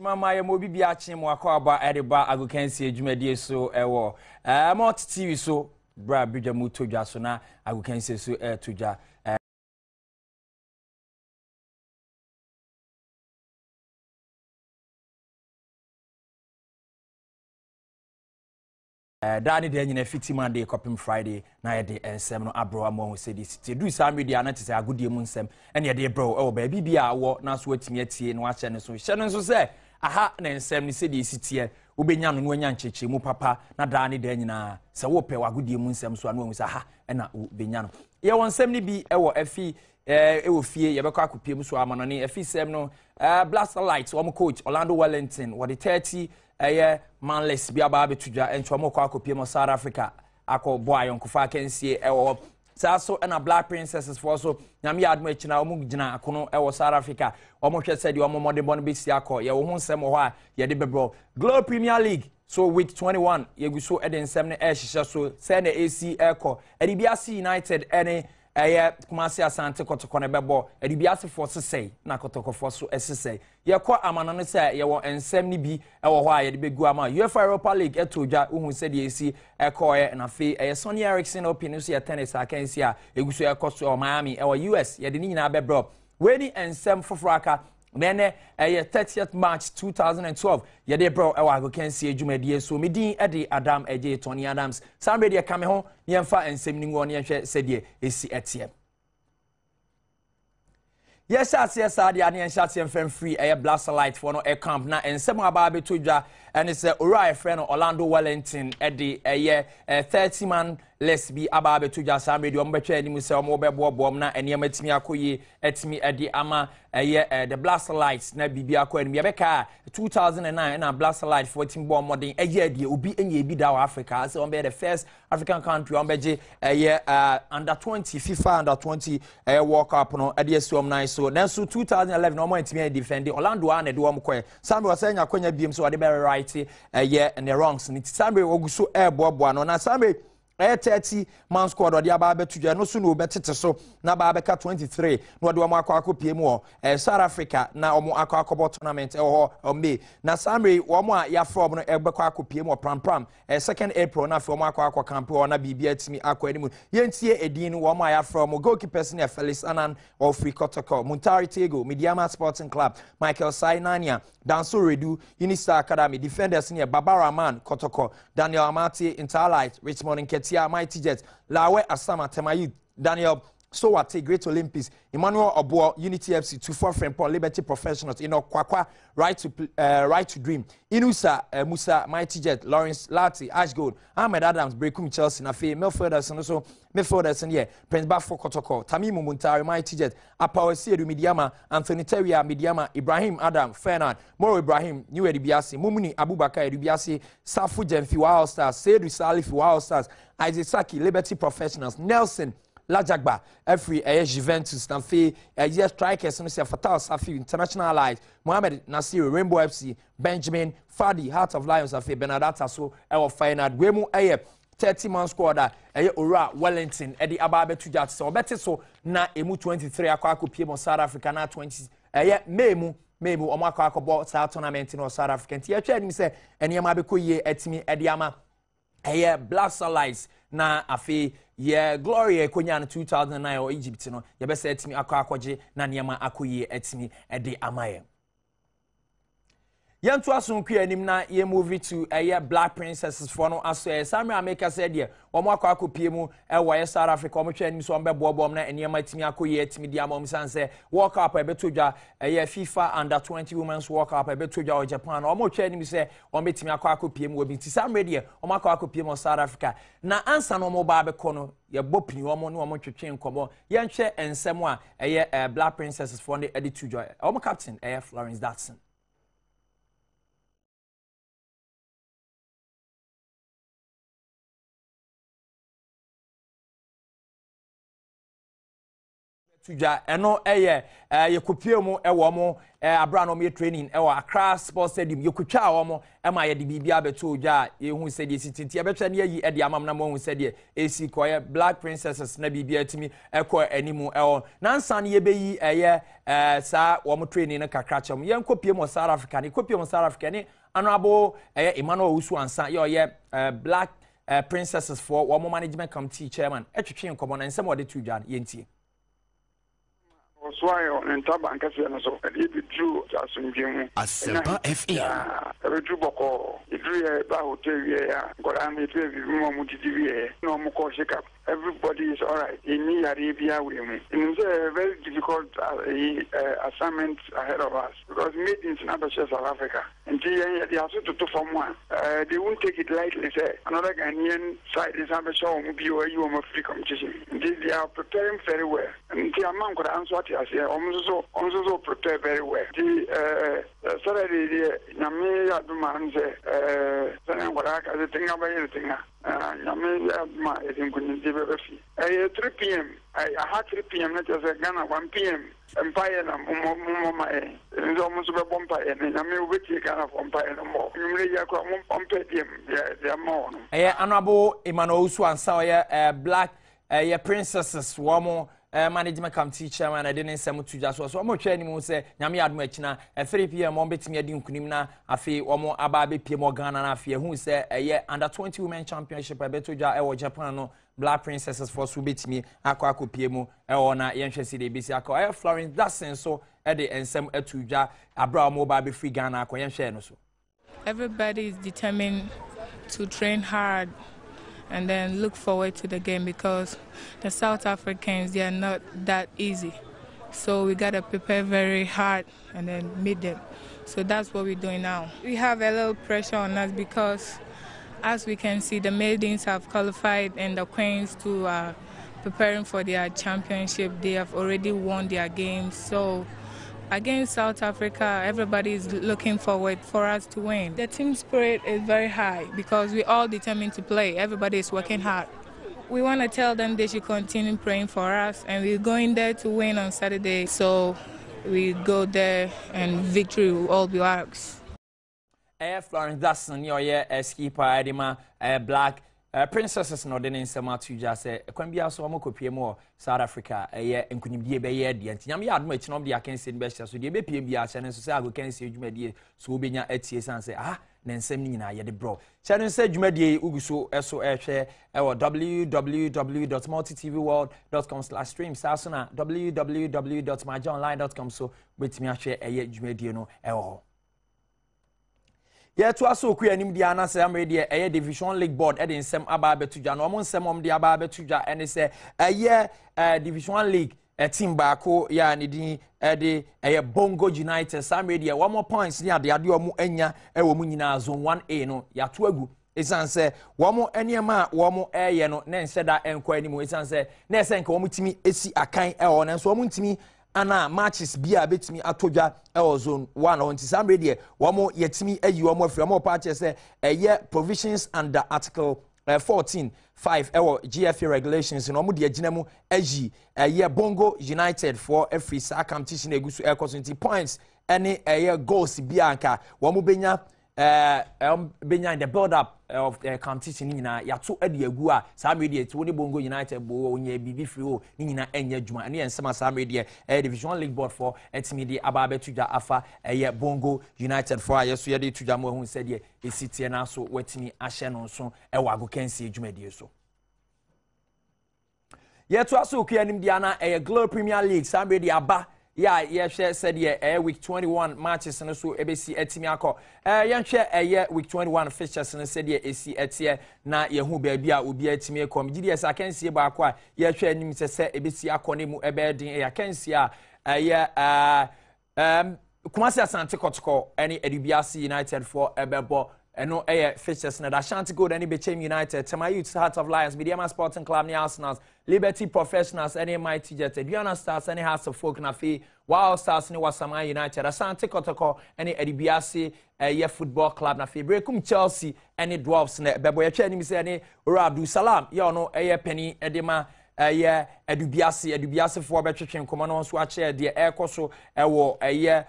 Mama ya mo bibia chimo akwa ediba agukensi adwumadie so ewo mot TV so bra bidwa mu todwa so na agukensi so todwa Dani de nyina fitima de kopim Friday na ye de ensem no abro amo ho sedi city du sa media na tese agodie mu nsem ene ye de bro e ba bibia wo na so atimi atie no ahye ne so hye no so se aha na ensem ni sedi city ubenya no anya ncheche mu papa na Dani de nyina se wo pe wagodie mu nsem so anu hu se aha na ubenya no ye won nsem ni bi e wo afi wo fie ye bekọ akopiem so amano ne afi sem no Blaster Lights wo coach Orlando Wellington wo de 30 manless bi aba betudwa entwa mo kwa akopiem South Africa akọ boy onkofa kansie ewo saso na Black Princesses for so nyame admo akina omu gina akono ewo South Africa omo hwe sedi omo mode bon besi akọ ye wo hu nsem ho a ye de bebro Globe Premier League so week 21 ye so eden nsem ne ehihye so se na AC ekọ Edibiasi United ene Kumasi Asante kotoko ne bebo Edibiasi force say na kotoko force so esese ye kwa amano no say ye wo ensem ni bi ewo ho a ye de begu ama UEFA Europa League etodwa uhun se de esi ekoye na fe Sonny Erickson opinion so ye tennis akansi a eguso ekoso Miami ewo US ye de ni nyina bebro weni ensem fofraka Nene 30th March 2012 yede bro ewa agokensi adwumadie so medin ede Adam eje Tony Adams sambe de kame ho ne mfa ensem ni ngo ne hwe sedie esi etie yes ade ane enhyate mfam free Blaster Light for no camp na ensem aba betodwa ene se ora friend Orlando Wellington ede 30 man let's be aba betodwa sambe de ombetwa ani mu se omo beboobom na ene matimi akoye etimi ede ama the Blaster Lights na bibia akọ ani yebeka 2009 na Blaster Light 14 ball modern ade obi enye bi da Africa say the first African country ombeje under 20 FIFA under 20 World Cup no ade asuom nice so then so 2011 no more intimi defend Orlando and de wom koy sambe wasanya kwanya biem so ade be right and the wrongs ni sambe oguso bobo no na sambe 30 man squad odi aba betudwa no so no betete so na ba beka 23 no odi omo akọ piem wo South Africa na omo akọ tournament ho May na Samre omo a ya from no ebekọ piem wo pram 2nd April na fe omo akọ camp wo na bibia timi akọ animu yentie edin no omo a ya from goalkeepers na Felix Anan of Free Kotoko Muntari Tego Mediama Sporting Club Michael Sainania Danso Redu Unisa Academy defenders near Barbara Man Kotoko Daniel Amati Interlight Richmond Nketia Mighty Jets Lawe Asama Temayi Daniel Sowate Great Olympics Emmanuel Obo Unity FC 24 friend Paul Liberty Professionals Kwakwa right to dream Inusa Musa Mighty Jet Lawrence Lati Ashgold Ahmed Adams Brekum Chelsea na fe midfielders so midfielders here Prince Bafo Kotoko Tamimu Muntari Mighty Jet Apawasi Edu Midiama Anthony Teria Midiama Ibrahim Adam Fernand Moro Ibrahim New Edibiasi Mumuni Abubakar Edibiasi Safu Jemfi Wild Stars Seydou Salif Wild Stars Isaac Saki Liberty Professionals Nelson Lajagba every Juventus na fe strikers no se Fatal Safi International Allies Mohamed Nasir Rainbow FC Benjamin Fadi Heart of Lions afi Benadata so e final gwemu 30 man squad Ora Wellington edi aba betudwa se obete so na emu 23 akọ piem South Africa na 20 Memu omo akọ bo sa tournament no South Africa nti atwa nim se enema bekoye etimi edi ama Blaster Lights na afi Gloria Konya na 2009 or Egypt no ye be say etimi akọje na niema akoye etimi ede amaye Yantu asunku anim na ye move to Black Princesses for no aso Samuel America said there omo akọ mu wo South Africa omo twa anim so ombe boobom na niema etimi akoye etimi dia mom sanse World Cup ebetodwa FIFA under 20 women's World Cup ebetodwa Japan omo twa anim se omo etimi akọ mu obi ti Samuel there omo akọ mu South Africa na ansa no omo ba abekọ no ye bopini omo no omo twetwe nkomo ye nhwe ensem a Black Princesses for the editudwa omo captain Florence DADSON tuja eno ye kopie mu ewo mo abra no me training ewo Accra Sports Stadium ye kotwa wo mo ma ye de bibia beto oja ye hu se de sitinti ye betwa ne yi de amam na mo hu se de esi koye Black Princesses na bibia timi ekọ animu ewo nansa ne ye beyi sa wo mo training na kakra chem ye kopie mo South Africa ne kopie mo South Africa ne Honorable Emmanuel Usu ansa ye Black Princesses for wo mo management committee chairman etwetwe nkomo na nsem wo de tuja ye ntie Oswayo ntaba nkasi na so e bi dru asunjemu Asempa FM e dru boko idru ye ba hotel ye ya gola me pe bi mo mu didi ye no mo ko shake up everybody is all right in Arabia we mu it's a very difficult assignment ahead of us because meetings in South Africa and they are to form one they won't take it lightly say another Ghanaian side is ambassador mu bi you am free competition they are preparing very well and the amount could answer as also prepare very well the Saturday Yami Adom say what I think about anything Yami Adom is in 3 p.m. I had 3 p.m. not as a Ghana 1 p.m. Empire and almost a bumpire and I mean which Ghana umpire no more. You may have they are more. Honorable Emmanuel Swan Sawyer Black Princesses Wamo management committee chairman I didn't say much just so mo twa ni mu say nyame adom akina 3 p.m. on betimi adi nkunim na afi omo ababe pie mo Ghana na afi hu say under 20 women championship abetodwa ewo Japan no Black Princesses for so betimi akọ pie mu na yenhwe si de besi akọ Florence DADSON so de ensem atudwa abra omo ba be free Ghana akọ yenhwe no so. Everybody is determined to train hard and then look forward to the game because the South Africans, they are not that easy. So we got to prepare very hard and then meet them. So that's what we're doing now. We have a little pressure on us because, as we can see, the maidens have qualified and the queens too are preparing for their championship. They have already won their games. So against South Africa, everybody is looking forward for us to win. The team spirit is very high because we're all determined to play. Everybody is working hard. We want to tell them they should continue praying for us, and we're going there to win on Saturday. So we go there and victory will all be ours. Florence DADSON, your skipper, Adima, Black Princesses no den nsema tuja se kwan bia so mo kopie mo South Africa nkunimdie be ye de anti nyam ya adom achi no de akense ni be hia so de be pie bia hia so se agokense adwumadie so obenya atie san se na nsem ni nyina ye de bro hia no se adwumadie uguso eso ehwe www.multitvworld.com/stream so na www.majonline.com so betimi ahwe adwumadie no Yeah, to us, we are the answer. I'm ready. A Division League Board. Edin sem ababe tuja. No mon sem the ababe tuja. And they say Division League team bako ya nidi a Bongo United. Some ready. 1 more points near the adio mu enya. Ewo mu nyina zone 1A no. Ya tuegu. Esan say 1 more enyama 1 more air no. Nen said that enko anymore. Esan say ne senko omu timi esi akan ewo. Nen so omu timi ana matches bia betimi atodwa zone 1 on some radio womo yetimi ayi womo afri womo party say provisions under article 14(5) GFA regulations no mo de agina mu ayi Bongo United for every competition egusu equity points any goals bia anka womo benya in the build up of the competition nyina yato ade agu a some media to woni Bongo United bo onye bibi free o nyina enya djuma ane ensema some media Division League Board for etimi ababe tuja afa Bongo United for yeso ye de tuja mo hu se de esitie na so watimi ahye no so wago kensi djumadi so ye to aso ku anim dia na Global Premier League some media aba yeah, said week 21 matches and so ABC etimiako. Week 21 fixtures and said AC etie na yehu baby a obi etimi kom. GDS I can see ba kwa ye hwe nim se ABC akone mu ebedin I can see Kumasi Asante Kotoko any Edubiasi United for ebebo eno fixtures na Ashanti Gold any Bechem United, Tema Youth Heart of Lions, Mediama Sporting Club, Arsenal, Liberty Professionals, any Mighty Jet, Diana Stars, any House of Folk na fi, Wild Stars, any Wasama United, Asante Kotoko, any Edibiasi, Football Club na fi, Brekum Chelsea, any Dwarfs, Bebo Yacheni, any Ura Abdul Salam, no Penny Edema. ɛyɛ adubiase for betwetwe nkɔmɔ no nso akyɛ de ɛkɔ ɛwɔ ɛyɛ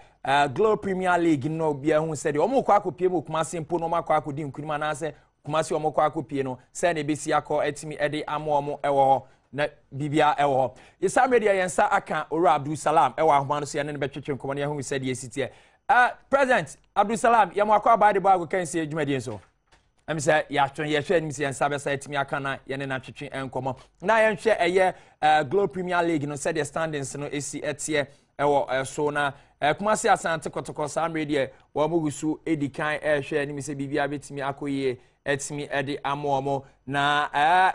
Globe Premier League no bia hu sɛ de ɔmo kɔ akɔpie mu Kumasi mpo no makɔ akɔdi nkunim anase Kumasi ɔmo kɔ akɔpie no sɛ ne besi akɔ etimi ɛde amo ɔmo ɛwɔ hɔ na bibia ɛwɔ hɔ yesa media yensa aka Ora Abdul Salam ɛwɔ ahoma no so ne betwetwe nkɔmɔ no hu sɛ de esitie President Abdul Salam yɛmo akɔ aba de bag kan sɛ adwumadie so I'm say yɛatwe yɛhwɛ nim sɛ yɛnsa bɛsa etimi aka na yɛne na twetwe nkɔmɔ na yɛnhwɛ ɛyɛ Globe Premier League no sɛ the standings no esi etie ɛwɔ so na Kumasi Asante Kotoko Sam Radio wo mo gusu edikan hwɛ nim sɛ bibia betimi akɔyie etimi ede amomo na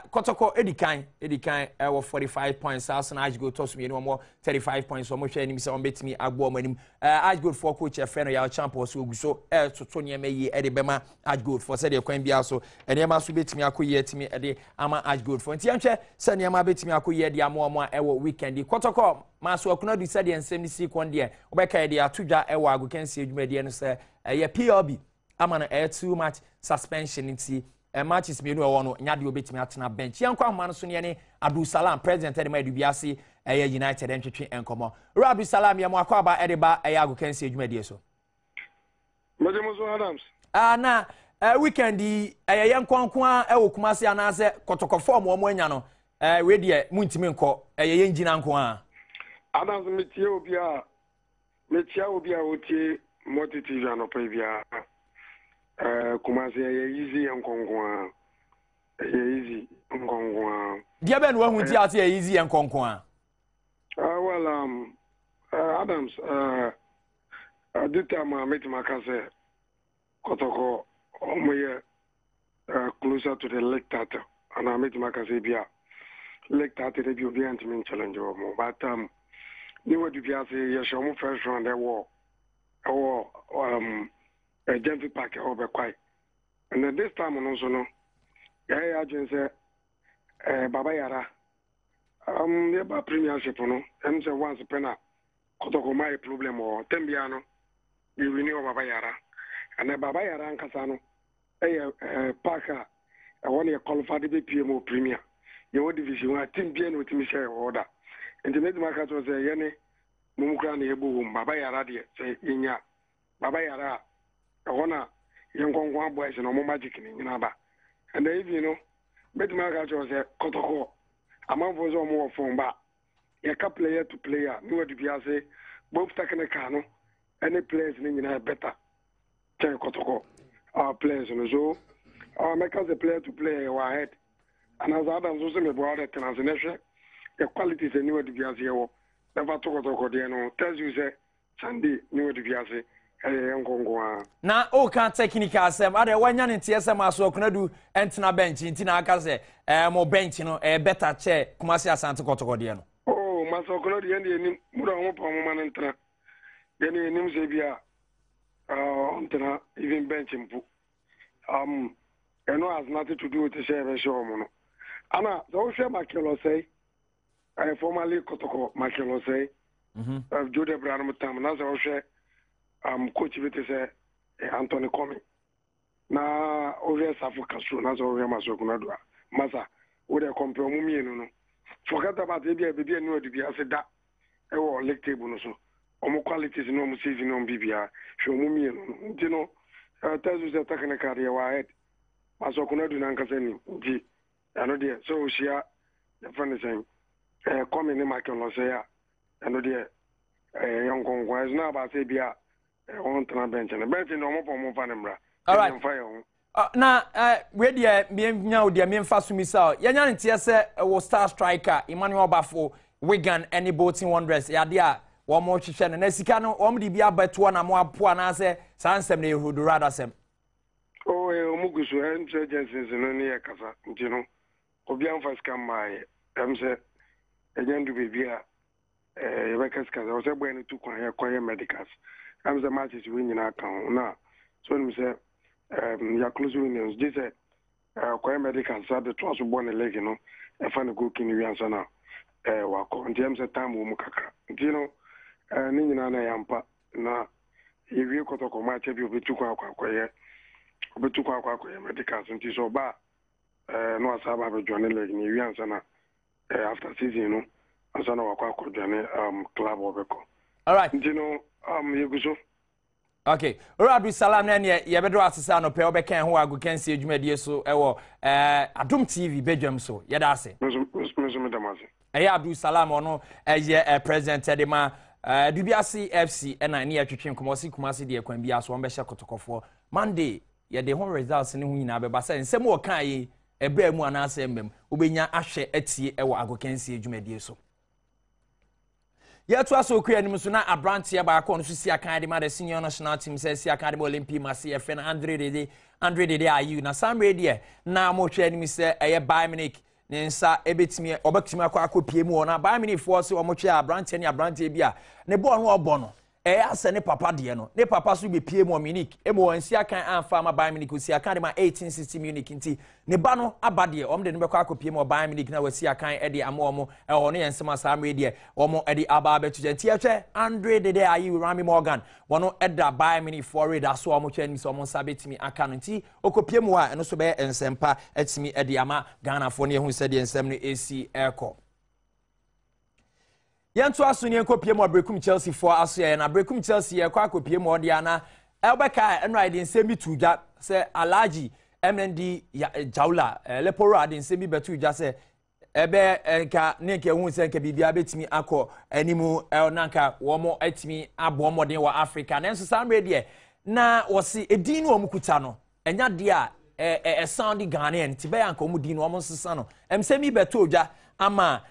Kotoko edikan ɛwɔ 45 points Arsenal Ashgold toss me no 35 points wo mo hwɛ nim sɛ on betimi agbo mo anim Ashgold for coach friend ya champion so guso toto ne ma yi ede bema Ashgold for sɛ de kwan bia so ene ma so betimi akɔyie etimi ede ama Ashgold for nti yɛnhwɛ sɛ ne ma betimi akɔyie de amomo ɛwɔ weekend Kotoko maso akuna du sɛ de nsɛm ni si kon de obɛka de atodwa ɛwɔ agokansi adwumadie no sɛ ɛyɛ PLB ama no too much suspension nti matches me no ɛwɔ no nya de obetimi atena bench yankwa ahoma no so ne ne Abdul Salam president de ma adubiase ɛyɛ United ntwetwe enkomo Ro Abdul Salam yɛ mo akɔ aba ɛde ba ɛyɛ agokansi adwumadie so Mademoiselle Adams na weekend yi ɛyɛ yankwankwa ɛwɔ Kumasi anase Kotoko form wo mo anya no we de muntimi nkɔ ɛyɛ yɛngina nko a Adams metie obi a otie multitude anɔpa bia Kumasi easy nkonkwa easy nkonkwa dia be no hu ti ase easy nkonkwa well Adams dita ma metimaka say Kotoko omoye closer to the lake tata and I metimaka say bia lake tata dey be obi antimi challenge omo but ni wadu bia say ye show first round e war a Gentle Park over quite. And at this time also no, I just say Baba Yara. Nearby premiership no, and say once a penna, Kotoko my problem or Tembiano, you renew Baba Yara. And the Baba Yara and Casano, Parker, I want to qualify the PMO Premier. Your division, I think bien with Michelle order. And the next market was a Yene Mumukrani Ebu, Baba Yara, say Inya, Baba Yara. I wanna young boys and no magic in Naba. And if you know, better market was a Kotoko. A month was more from back. A couple player to player, new to be say, both taking a cano, any players in better. Tell Kotoko, our players and so, our make us a player to play our head. And as Adams also me brought it and as a nation, the qualities are new to be as you never talk to tells you say, Sunday, new to be as na o kan technical asem ade wanya ne TSM aso kunadu entina bench ntina aka se mo bench no better che Kumasi Asante Kotoko de no oh maso kunadu ye ni mura mo pa mo man ntra ye ni nim se bia ntra even bench mpu eno has nothing to do with the share show mo no ana so share makelo say I formerly Kotoko makelo say Jode Branham tam na so share coach with say Anthony Comey na over Safu Castro na so over Maso Kunadua Masa wo de compare mu mienu no forget about the baby no de bia say da e wo league table no so omo qualities no mo CV no bibia hwe mu mienu nti no tells you the technical area wa head Maso Kunadu na nka sani nti ano de so shia the friend saying Comey ni Michael no say ya ano de young Kongwa is not about say bia on tena bench no mo po mo fa ne mra all right na we dey nya o dey me mfa so misal yanya ne tie se wo star striker Emmanuel Bafo Wigan any Bolton Wanderers ya de a wo mo hwehwe na sika no wo mo di bia beto na mo apo na se sansem na ehudu rather sem o mo gusu agencies no ne yakasa nti no obi amfa sika mai se ejendu bibia yebeka sika o se boy no tu kwan ya medicals I'm the matches winning account now. So we say ya close winners. This kwa medical side the trust born a leg, you know, if I go kin we answer now. Wako in terms of time wo mukaka. You know, ninyi na yampa na yewie Kotoko match bi obetu kwa medicals nti so ba no asaba be join leg ni we answer na after season no ansa na wakwa akɔdwane club obeko. All right. You know yeguso. Okay. Ora Salam na ne ye bedo asesa no pe obeka ho agu kansi adwumadie so ewo Adom TV Badwam so ye da ase. Meso medamase. Abdul Salam ono eye president de ma Dubiasi FC na ne atwetwe komosi kumasi de kwan bia so on be hye kotokofo Monday ye de ho results ne ho nyina be ba se nsem wo kan yi ebe mu anase mbem obenya ahwe atie ewo agu kansi adwumadie so. Yet was so creating Musuna a branch here by a constituency academy, the senior national team says, the academy Olympic must see a friend Andre de are you now some radio now more training, Mr. A by Munich, Nensa, a bit me, or back to my quack PM, or by many force or much a branch and a branch bia, ne born or bono. Ask ne papa diano, ne papa should be PM or Munich, Emo and Siaka and farmer by Munich, who see academy 1860 Munich inti, Nebano Abadia, the number PM or by Munich, now with Siaka Eddie Amomo, or and some Sam radio, or more Eddie Ababe to the theatre, Andre de are you, Rami Morgan, one Edda by Munich for it, I saw much and someone sabit me accountancy, Oko PMwa, and also bear and Sempa, it's me Eddie Ama, Ghana for near who said the 70 AC airco. Yanto asuni enko pie mo brekum Chelsea for aso na brekum Chelsea e kwa kopie mo dia na elbeka enra de nsemi tuja se alaji MND jaula leporo ade nsemi betu ja se ebe nka nenke hu se nka bibia betimi akọ animu nanka wo mo atimi abo modern wa Africa na nso samre de na wosi edin no omukuta no enya de a sound Ghanaian tibe yanka omudin no omsesa no emsemi betu ja ama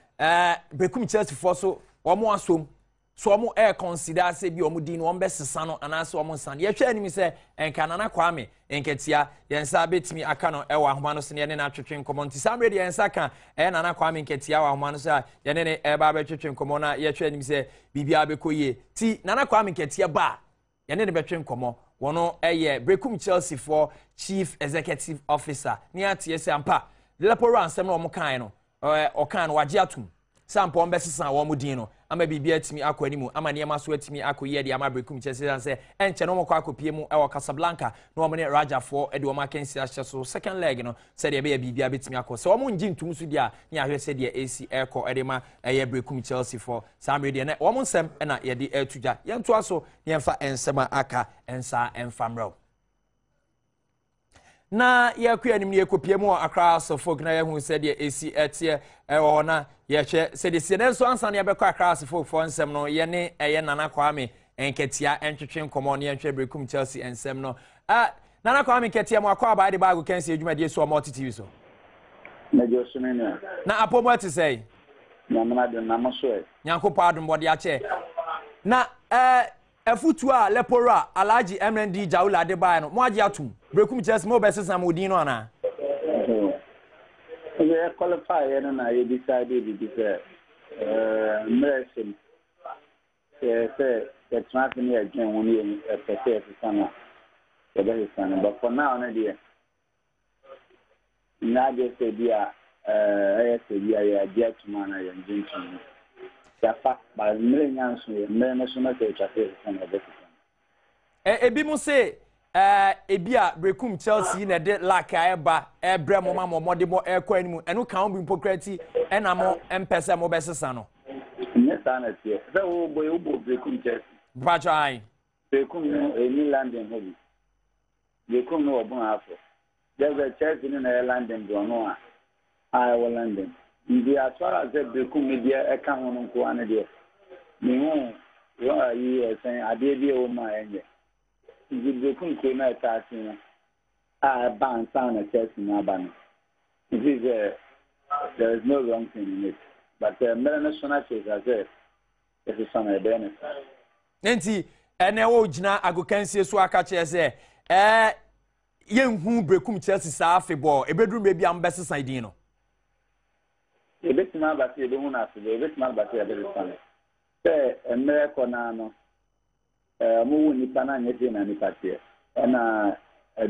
brekum Chelsea for so omo asom so omo consider say bi omo din no ombe sesa no anase omo san ye hwe anim se enka nana kwame enketia yensa betimi aka no ewa ahoma no se ne na twetwe nkomo nti samre de yensa ka nana kwame enketia wa ahoma no se ye ne eba betwetwe nkomo na ye hwe anim se bibia bekoye ti nana kwame enketia ba ye ne betwe nkomo wono brekum Chelsea for chief executive officer ni atie se ampa leporo ansem no omo kan no okan no wagye atum sampo mbesesa wo mudin no ama bibia timi akwanimu ama niema so atimi akoye de ama brekum Chelsea say enche no mokọ akopie mu e wo Casablanca no mo ne Raja for e de wo makensi ahye so second leg no say de be bibia betimi akọ say wo mo ngi ntum so dia ne ahwe say de AC airco e de ma brekum Chelsea for samre de na wo mo nsem na ye de atuja ye nto aso ne mfa ensema aka ensa enfamro na ye kwanim ne ekopie mu akra so folk na ye hu say de AC etie ona ye hwe say de senenso ansa ne be kwa akra so folk for nsem no ye ne nana kwame enketia entwetwe nkomo ne nhwe brekum Chelsea ensem no nana kwame enketia mu akwa ba de bago kansi adwumade so mo TV so na josune ne na apomo ti say nyamna de na mo so nyankopa adom bode a che na efutu a lepora alaji MND jaula de ba no mo age atum brekum Chelsea mo be sesa mo din no ana we qualify na you decided to be medicine say the transfer again when you prepare for sana but for now na dia na just say dia ya dia tuma na ya njintu ya fa ba mlenya nso me na so na say chafe sana ebi mu say ebia brekum Chelsea na de laka eba ebre mo ma mo de mo ekọ animu enu kan bi mpokrati ena mo empese mo besesa no nyesa na tie se wo boy brekum Chelsea bachai brekum ni London hobi brekum no obun afọ there's a Chelsea in London do no I will London ndi atwara ze brekum media eka ho no ko ane de me hu yo ayi sen ade bi o ma enye the country na tasina ban sana Chelsea na ban there is no wrong thing in it but national chase as it is some benefit nti ene wo gina agokansie so aka che se yenhu brekum Chelsea sa afebọ ebedrum be bia mbesesa idin no ebetima ba se ebehu na afebọ ebetima ba se ebesesa se America na no mu ni pana nyete na ni patie na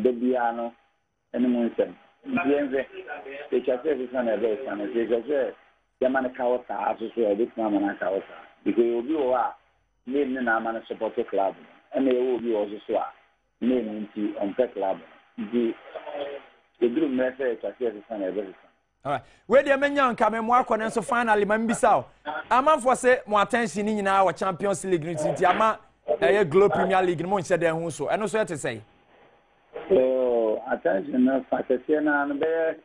debia no ene mu nsem bienve e chafe sana be sana je yamana kawota asusu ebetima mana kawota because obi o a name na mana support club ene e obi o so a name nti on club di edru mese chafe sana be All right. Where the men young come and work on so finally Mambisao. I'm for say more attention in our Champions League in Tiama, a Globe Premier League, no said there also. I know what to say. So, attention, Fatasiana and Bear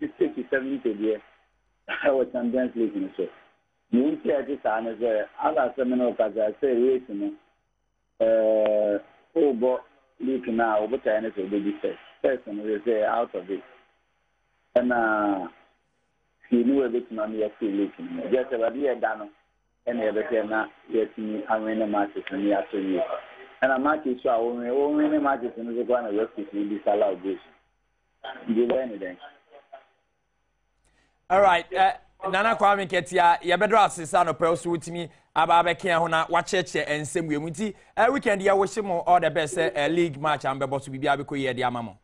60 to 70 years. I was Champions League in so. You see, at this time, as other seminal, as I say, racing, league now, but I know the baby person will say out of it. And he knew a bit on the leaking. Just a year done, and everything yet me, I win the matches and the after you. And a match is only the matches in the one of justice will be allowed this. Do anything. All right, Nana Kwame Ketia, you better ask son of Pearl with me about Hona, watch it and same way. Weekend, I wish him all the best league match and be able to be able to hear the amamo.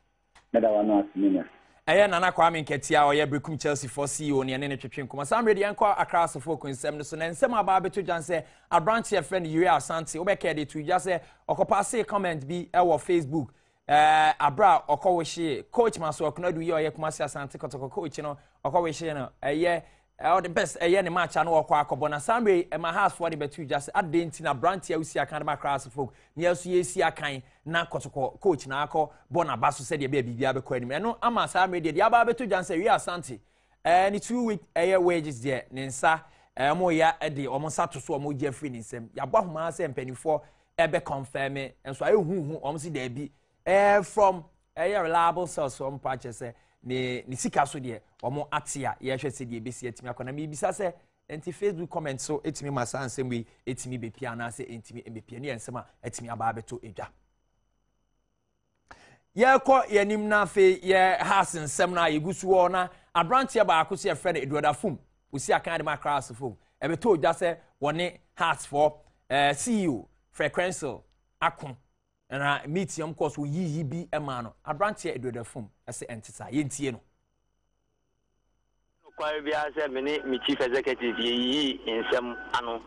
Nana Kwame Ketia or Brekum Chelsea for CEO near Nene Chipin. Some ready and call across the folk in Semson and some about to just say a branch your friend Uria Santi, Obekedi to just say or pass a comment be our Facebook. Abra or Kowishi, Coach Maso, cannot do your Kumasa Santi coach, you know, or Kowishi, a year. All the best a year match and all Quacobona Sambre and my house for the betu just at Dentina Brantia we see a kind of across the folk. Near see a kind na coach Nako Bonabasso said your baby Biabe Quedim. No, Ama Sambre did Yababe to Janse Ria Santi. And it's 2 week a year wages there, Nensa, Moya Eddie, almost to so more Jeffrey in some Yabahma and penny for Ebe confirm it. And so I who almost there be from a reliable source from patches. Ni sika so de omo atia ye hwe se de besi etimi akona mi bisa se enti Facebook comment so etimi masa ansem we etimi be pia na se etimi embepia ne ensema etimi aba beto edwa ye ko yanim na fe ye hasen sem na yegusu wo na abrantia ba akoso ye friend Eduardo Fum osi akan de macross fum ebeto odwa se woni heart for CEO FLORENCE akon na meeting course wo yi bi emano abrantia Eduardo Fum ase entisa yentie no kwa bia se me chief executive yi insem ano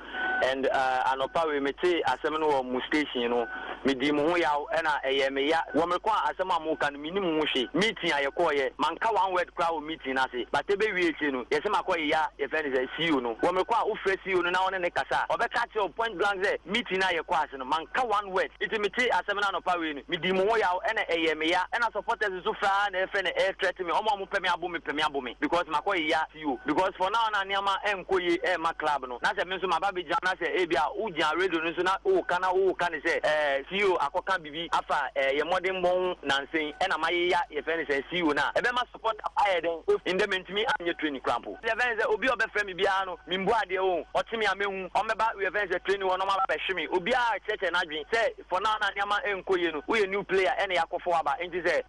and anopa we mete asem no wo mu station no me di mu ho yaw na eye me ya wo me kwa asem amu kan minimum ho hwe meeting ayekoye manka one word kwa wo meeting na se but ebe wie eche no yese makoye ya ye friend say CEO no wo me kwa wo frɛ CEO no na wona ne kasa obeka che point blank say meeting na ayekwa ase no manka one word it mete asem na anopa we no me di mu ho yaw na eye me ya na supporters so fra na e friend e threat me omo pɛ me abo me because makoye ya CEO because for now na niama enkoye e ma club no na se me so mababe jana na se ebia uja radio no so na o kana se CEO akoka bibi afa ye modern bon nansen e na maye ya ye fe ne se CEO na ebe ma support ayeden in the mentimi anye training camp le ven se obi obe frɛ me bia no mimbu ade o otimi amehu o meba we ven se training wo no ma ba hwe me obi a cheche na dwen se for now na niama enkoye no we new player e na yakofo aba enti se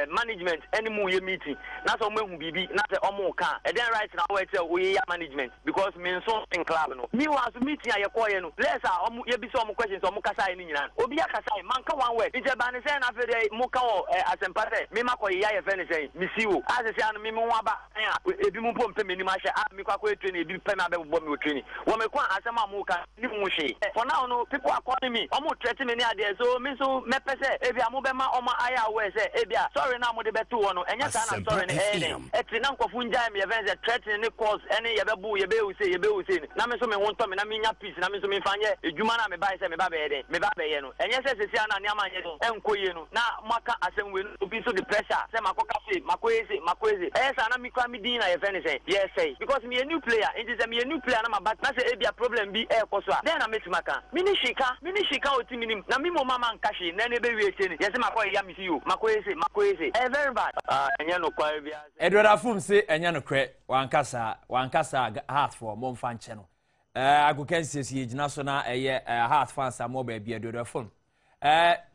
management any mu ye meeting na so mehu bibi na se omo ka right now we management because me so in club no me was meeting ayekoye no let's ye bi so questions kasa ni nyina obi akasa man ka one word ije ba ne say na fe de mo ka o asempa se me makoye ya ye fe ne say me siwo as say an me mo aba ebi mo pom pe me ni ma hye me kwa ko training ebi pe me abebo me training wo me kwa asema mo ka ni mo hye for now no people are calling me omo threat me ni ade so me so me pese ebi amobe ma omo aya we say ebia sorry na mo de beto wo no enya sa na sorry ne eti na nkofu njaa me ye threatening the cause any yebebu yebe say na me so me won to me na me nya peace na me so me fanye edwuma na me ba say me ba be ye no enye se sesi na ne amanye no enkoye no na maka asem we obi so the pressure say makoka say makoeze sa na me kwa me din na ye fene say yes say because me a new player it is me a new player na ma back na say e bia problem bi e koso a then na me timaka me ni shika oti minim na me mo mama nkashi na ne be wie che ni yes makoye ya me see you makoeze very bad enye no kwa bia Eduardo Fum say enye no kre wankasa heart for mom fan channel agokensis ye gina so na heart fans am ba bia Eduardo Fum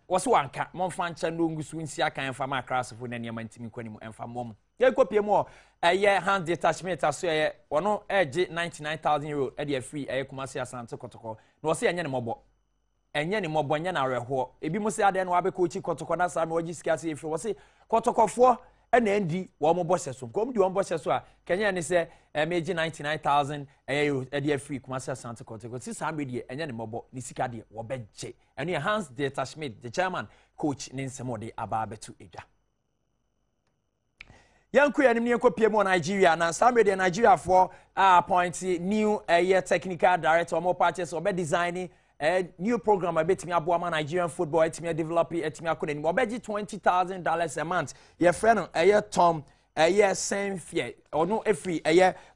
wo so wanka mom fan channel ngusu nsi akan fa ma class fo na niam ntimi kwani mu emfa mom ye kopie mu hand detachment aso wono eje 99000 euro e de free kumasi asante kotoko no se enye ne mobo enye na reho ebi mu se ade no abekọ kotoko na sa me ogi sikase efi wo se kotokofo ena endi wo mo bose so kom di wo bose so a kenya ne se meji 99000 euro e de free kumasi asante kotoko si sa me enye ne mobo ni sika de wo beje ene Hans Detachment the chairman coach ne nsemo de aba betu edwa Yanku ya nimni enko pie mo Nigeria na Samre de Nigeria for appoint new year technical director more parties obe designing new program abetimi aboama Nigerian football etimi develop etimi akona ni obeji $20,000 a month. Your friend Tom same fear or no free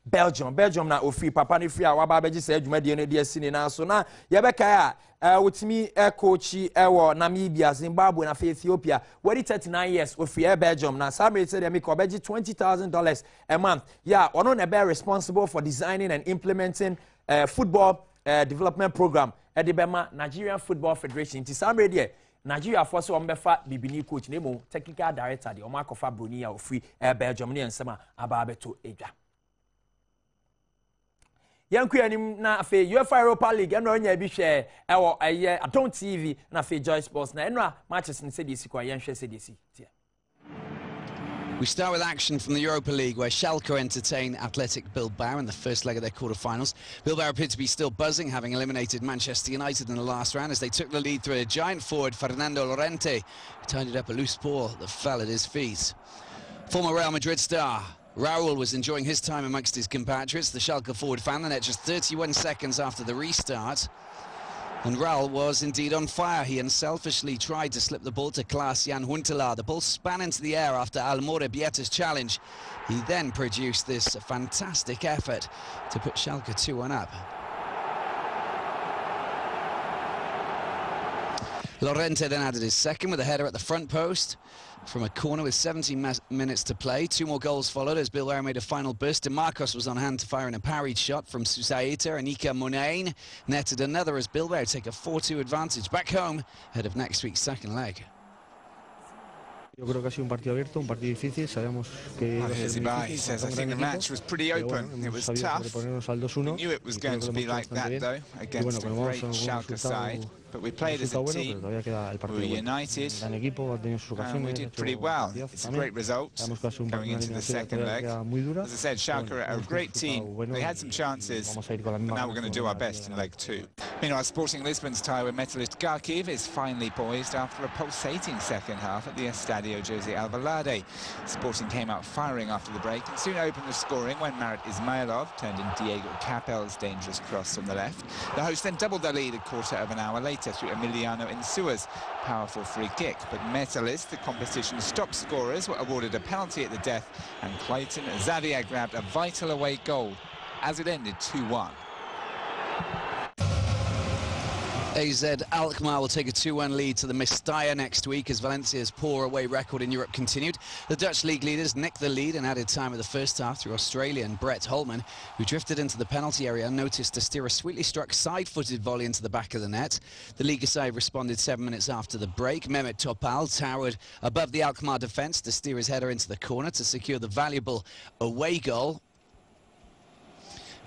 Belgium na ofri papa ni free awaba beji say adwumade no de asini na so na yebeka wotimi coachi ewo Namibia, Zimbabwe na Ethiopia. What 39 years ofri Belgium na Samre said make obeji $20,000 a month. Yeah, ono na be responsible for designing and implementing football development program at the Bema Nigerian Football Federation. Ti Samre de Nigeria for so ombefa bibini coach nemo technical director de omakofa broni ya ofri Belgium ne nsema ababeto edwa. Yanku yanim na afi UEFA Europa League eno nya bi hwe ewo Adom TV na afi Joy Sports na eno matches ni se de sikwa yenhwe se de si. We start with action from the Europa League, where Schalke entertain Athletic Bilbao in the first leg of their quarter-finals. Bilbao appeared to be still buzzing, having eliminated Manchester United in the last round as they took the lead through a giant forward, Fernando Llorente, who tidied up a loose ball that fell at his feet. Former Real Madrid star Raúl was enjoying his time amongst his compatriots. The Schalke forward found the net just 31 seconds after the restart. And Raúl was indeed on fire. He unselfishly tried to slip the ball to Klaas-Jan Huntelaar. The ball span into the air after Almore Bieta's challenge. He then produced this fantastic effort to put Schalke 2-1 up. Llorente then added his second with a header at the front post from a corner with 17 minutes to play. Two more goals followed as Bilbao made a final burst. Marcos was on hand to fire in a parried shot from Susaeta, and Ika Monain netted another as Bilbao take a 4-2 advantage back home ahead of next week's second leg. Yo creo que ha sido un partido abierto, un partido difícil. Sabíamos que iba a ser muy difícil. He says, I think the match was pretty open. It was tough. We knew it was going to be like that, though, against a great Schalke side. But we played as a team. We were united. And we did pretty well. It's a great result going into the second leg. As I said, Schalke are a great team. They had some chances, but now we're going to do our best in leg 2. Meanwhile, Sporting Lisbon's tie with Metalist Kharkiv is finally poised after a pulsating second half at the Estadio José Alvalade. Sporting came out firing after the break and soon opened the scoring when Marat Ismailov turned in Diego Capel's dangerous cross from the left. The hosts then doubled their lead a quarter of an hour later through Emiliano Insua's powerful free kick. But Metalist, the competition's top scorers, were awarded a penalty at the death, and Clayton Xavier grabbed a vital away goal as it ended 2-1. AZ Alkmaar will take a 2-1 lead to the Mestalla next week as Valencia's poor away record in Europe continued. The Dutch league leaders nicked the lead and added time at the first half through Australian Brett Holman, who drifted into the penalty area unnoticed to steer a sweetly struck side-footed volley into the back of the net. The Liga side responded 7 minutes after the break. Mehmet Topal towered above the Alkmaar defence to steer his header into the corner to secure the valuable away goal.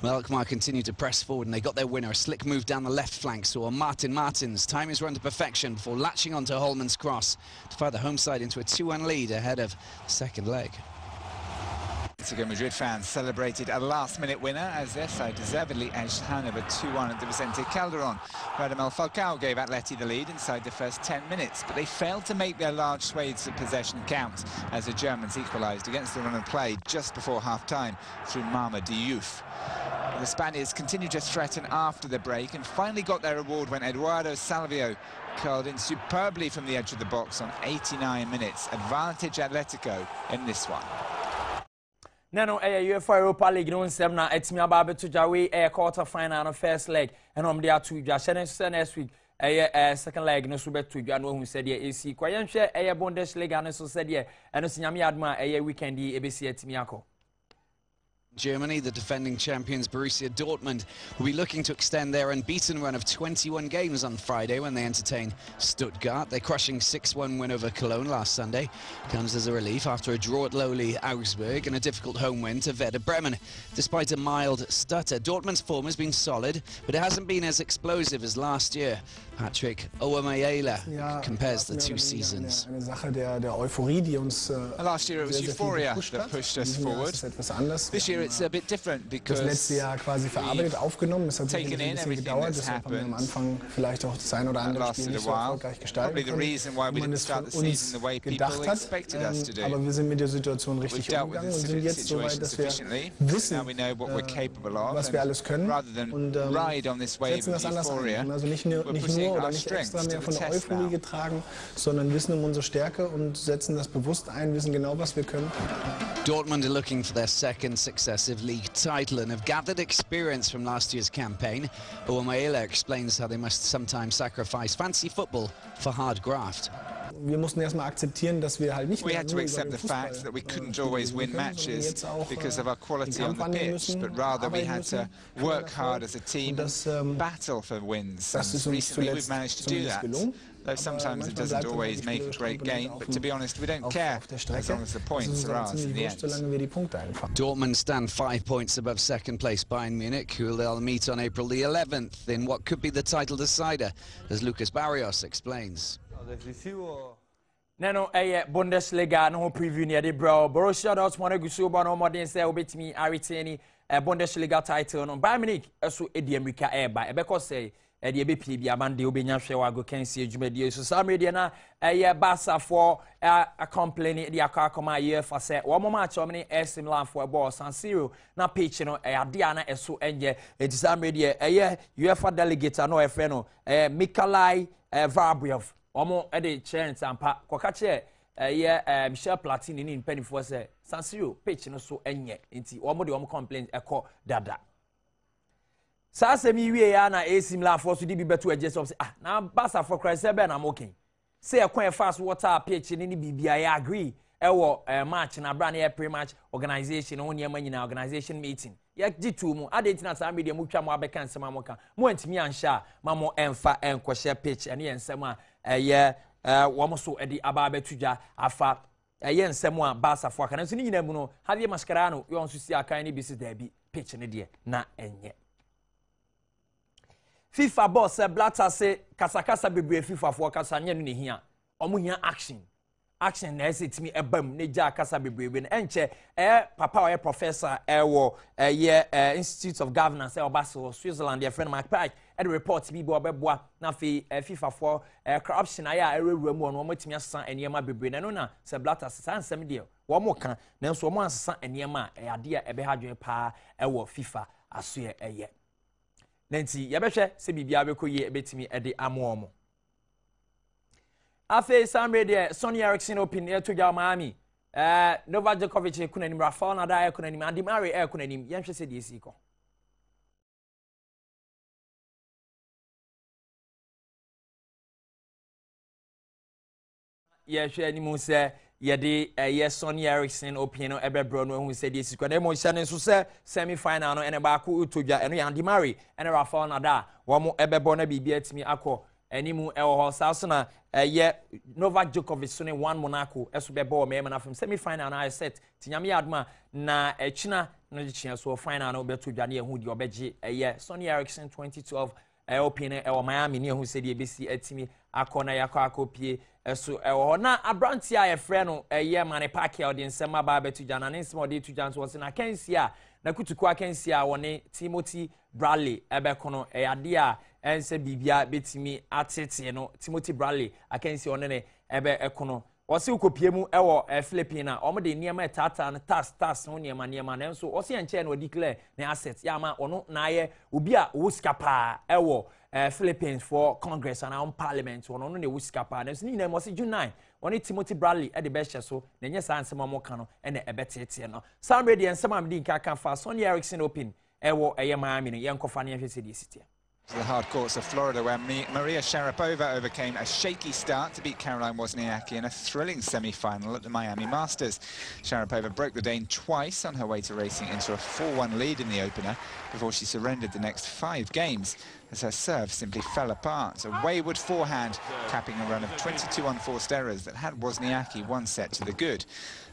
Well, Alkmaar continued to press forward and they got their winner. A slick move down the left flank saw Martin Martins time his run to perfection before latching onto Holman's cross to fire the home side into a 2-1 lead ahead of the second leg. Atletico Madrid fans celebrated a last-minute winner as their side deservedly edged Hanover 2-1 at the Vicente Calderón. Radamel Falcao gave Atleti the lead inside the first 10 minutes, but they failed to make their large swathes of possession count as the Germans equalised against the run of play just before half-time through Mama Diouf. The Spaniards continued to threaten after the break and finally got their reward when Eduardo Salvio curled in superbly from the edge of the box on 89 minutes. Advantage Atletico in this one. Nano UEFA Europa League no nsem na etimi aba beto jawe quarter final no first leg and on there to ja next week second leg no so beto ja no hu said ye AC kwayenhwe Bundesliga no so said ye eno sinyame adma weekend yi ebesi etimi akọ. Germany, the defending champions Borussia Dortmund, will be looking to extend their unbeaten run of 21 games on Friday when they entertain Stuttgart. Their crushing 6-1 win over Cologne last Sunday comes as a relief after a draw at lowly Augsburg and a difficult home win to Werder Bremen. Despite a mild stutter, Dortmund's form has been solid, but it hasn't been as explosive as last year. Patrick Owamayela compares the two seasons. Last year it was euphoria that pushed us forward. This year it's a bit different because das letzte Jahr quasi verarbeitet, aufgenommen. Es hat sicherlich ein bisschen gedauert, deshalb haben wir am Anfang vielleicht auch das ein oder andere Spiel nicht so erfolgreich gestalten können, wie man das von uns gedacht hat. Aber wir sind mit der Situation richtig umgegangen und sind jetzt so weit, dass wir wissen, was wir alles können und setzen das anders ein. Also nicht nur oder nicht extra mehr von der Euphorie getragen, sondern wissen um unsere Stärke und setzen das bewusst ein, wissen genau, was wir können. Dortmund are looking for their second successive league title and have gathered experience from last year's campaign. Owamaela explains how they must sometimes sacrifice fancy football for hard graft. Wir mussten erstmal akzeptieren, dass wir halt nicht we had to accept the fact that we couldn't always win matches because of our quality on the pitch, but rather we had to work hard as a team and battle for wins. And recently we've managed to do that. Though sometimes it doesn't always make a great game, but to be honest, we don't care as long as the points are ours in the end. Dortmund stand 5 points above second place Bayern Munich, who they'll meet on April the 11th in what could be the title decider, as Lucas Barrios explains. Nano Bundesliga no preview near the bro. Borussia Dortmund gusu ba no modern say obetimi areteni Bundesliga title no. Bayern Munich eso edi America ba ebeko say e be pie bia bande obenya hwe wa go kansi adwumadi so some media na Barca for a complaining the akakoma year for say wo mo match o me AC Milan for ball San Siro na pitch no ade ana eso enje it is some media UEFA delegate no e frɛ no Mikalai Vabriev omo ede chance ampa kokache Michel Platini ni mpanifo se San Siro pitch no so enye nti omo de omo complaint ekɔ dada sa se mi wie ya na AC Milan for so di bi beto agents of say na Barca for Christ be na mokin say ekwan fast water pitch ni bibia ya agree ewo match na bra na pre-match organization on yema nyina organization meeting ya gitu mu adenti na sa media mu twa mu abeka nsema mo ka mo antimi ansha ma mo emfa enkohye pitch ene ensem a wo mo so edi aba betudwa afa ensem a Barca for aka na so ni nyina mu no Javier Mascherano yo nso si aka ni bisi da bi pitch ne de na enye FIFA boss Blatter say kasakasa bebre FIFA for kasa nya no ne hia omo hia action na esetimi ebam ne ja kasa bebrebe na enche papa or professor wo Institute of Governance Basel Switzerland their friend Mark Pike the report bi bo obeboa na fe FIFA for corruption aya erewura mu no matimi asan enema bebre na no na se Blatter san sem de wo mo kan na so mo ansan enema ade a ebe hadwe pa wo FIFA asoe Nanti yabehwe se bibia bekoye ebetimi ede amomo afe samre Sonny Eriksson open to ja Miami Novak Djokovic kunanim Rafael Nadal kunanim Andy Murray kunanim yenhwe se de esi ko yehwe ni mu se yede Sonny Eriksson open no ebebro no hu se de esi ko na mo hye so se semi final no ene ba ko utodwa eno Andy Murray ene Rafael Nadal wo mo ebebo na bibia timi akọ animu ewo so na Novak Djokovic so ne one Monaco eso bebo me na from semi final na set tinyame adma na echina na gichia so final na obeto dwane ehu di obeje Sonny Eriksson 2012 open ewo Miami ne ehu se de ebesi atimi akọ na akopie eso ewo na abranti a yefre no Mane Pacquiao de nsema ba beto dwane na nsema de to dwane so se na kensi a na kutuku akensi a woni Timothy Bradley ebekono ade a ense bibia betimi atete no Timothy Bradley akensi onene ebe ekono osi ukopiemu ewo Philippines omo de niema tata na tas no niema na nso osi enche na declare na asset ya ma ono na ye obi a wuskapa ewo Philippines for Congress and on Parliament ono no ne wuskapa na nso ni na mo si June 9 oni Timothy Bradley e de be hye so na nye sa ansema mo ka no ene ebetete no some ready ensema am di nka fa Sonny Eriksson open ewo Miami ne yenkofa ne hwese de sitia. The hard courts of Florida, where Maria Sharapova overcame a shaky start to beat Caroline Wozniacki in a thrilling semi-final at the Miami Masters. Sharapova broke the Dane twice on her way to racing into a 4-1 lead in the opener before she surrendered the next 5 games as her serve simply fell apart. A wayward forehand capping a run of 22 unforced errors that had Wozniacki 1 set to the good.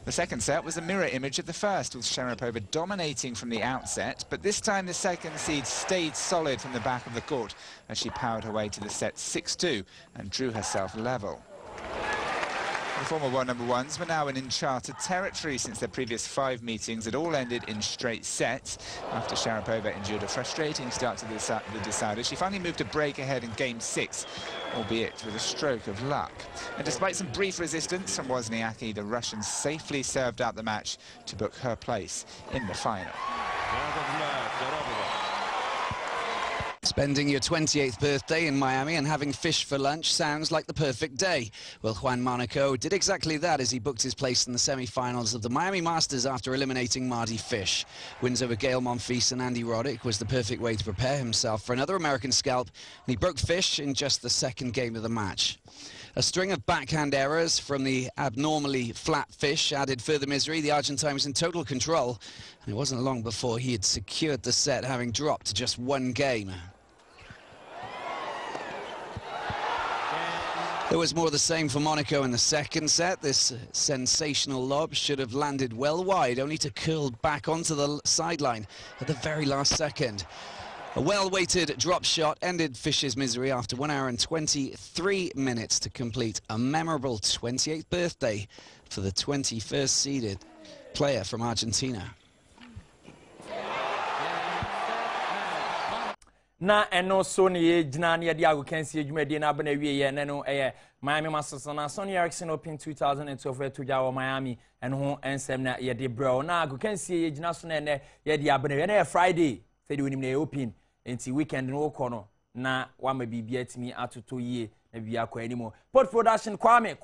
The second set was a mirror image of the first, with Sharapova dominating from the outset, but this time the second seed stayed solid from the back of the court as she powered her way to the set 6-2 and drew herself level. The former world number ones were now in uncharted territory since their previous 5 meetings had all ended in straight sets. After Sharapova endured a frustrating start to the decider, she finally moved a break ahead in Game 6, albeit with a stroke of luck. And despite some brief resistance from Wozniacki, the Russian safely served out the match to book her place in the final. Spending your 28th birthday in Miami and having fish for lunch sounds like the perfect day. Well, Juan Monaco did exactly that as he booked his place in the semi-finals of the Miami Masters after eliminating Marty Fish. Wins over Gael Monfils and Andy Roddick was the perfect way to prepare himself for another American scalp, and he broke Fish in just the second game of the match. A string of backhand errors from the abnormally flat Fish added further misery. The Argentine was in total control, and it wasn't long before he had secured the set, having dropped to just 1 game. There was more of the same for Monaco in the second set. This sensational lob should have landed well wide, only to curl back onto the sideline at the very last second. A well-weighted drop shot ended Fish's misery after 1 hour and 23 minutes to complete a memorable 28th birthday for the 21st seeded player from Argentina. Na eno so ne ye gina ne de ago kansi adwumadi na abana wie ye ne no Miami Masters na Sonny Erickson Open 2012 to jawo Miami eno ho ensem na ye de bro na ago kansi ye gina so na ne ye de abana wie na Friday say de onim na Open enti weekend no kono na wa ma bibia atimi atoto yie na bibia kwa animo Port Production Kwame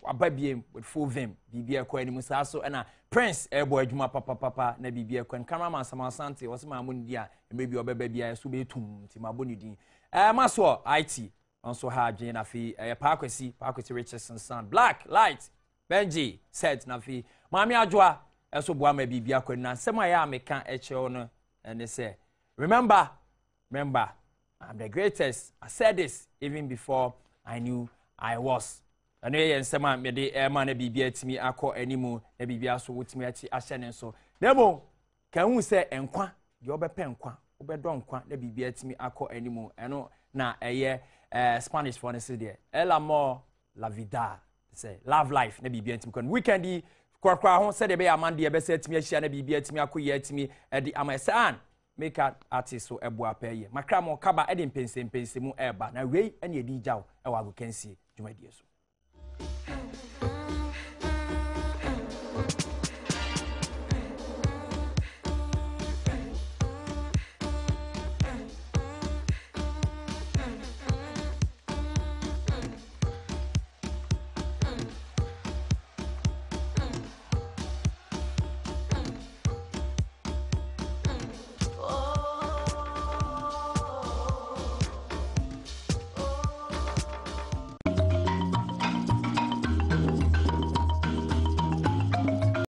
wababiem with full vim bibia kwa animo sa so na Prince ebo adwuma papa na bibia kwa cameraman Samasante wasema amuni dia maybe obeba bia so betum ti maboni din maso IT also ha dwen na fi Pakwesi Richardson son Black Light Benji set na fi Mami Adwoa eso boa ma bibia kwa na sema ya ameka eche no and they say remember I'm the greatest. I said this even before I knew I was. I know yen sema me de man na bibia timi akọ animu na bibia so wotimi ati ahye so. Demo kan hu se enkwa de obepe nkwa, obedo nkwa na bibia timi akọ animu eno na eye Spanish for ne se de el amor la vida say love life na bibia timi kon weekend kwa ho se de be amande e be se timi ahia na bibia timi akọ ye timi e di amasan make artist so ebo apeye makra mo kaba e de mpense mu eba na wei ene edi jaw e wa go kansi dwumadie so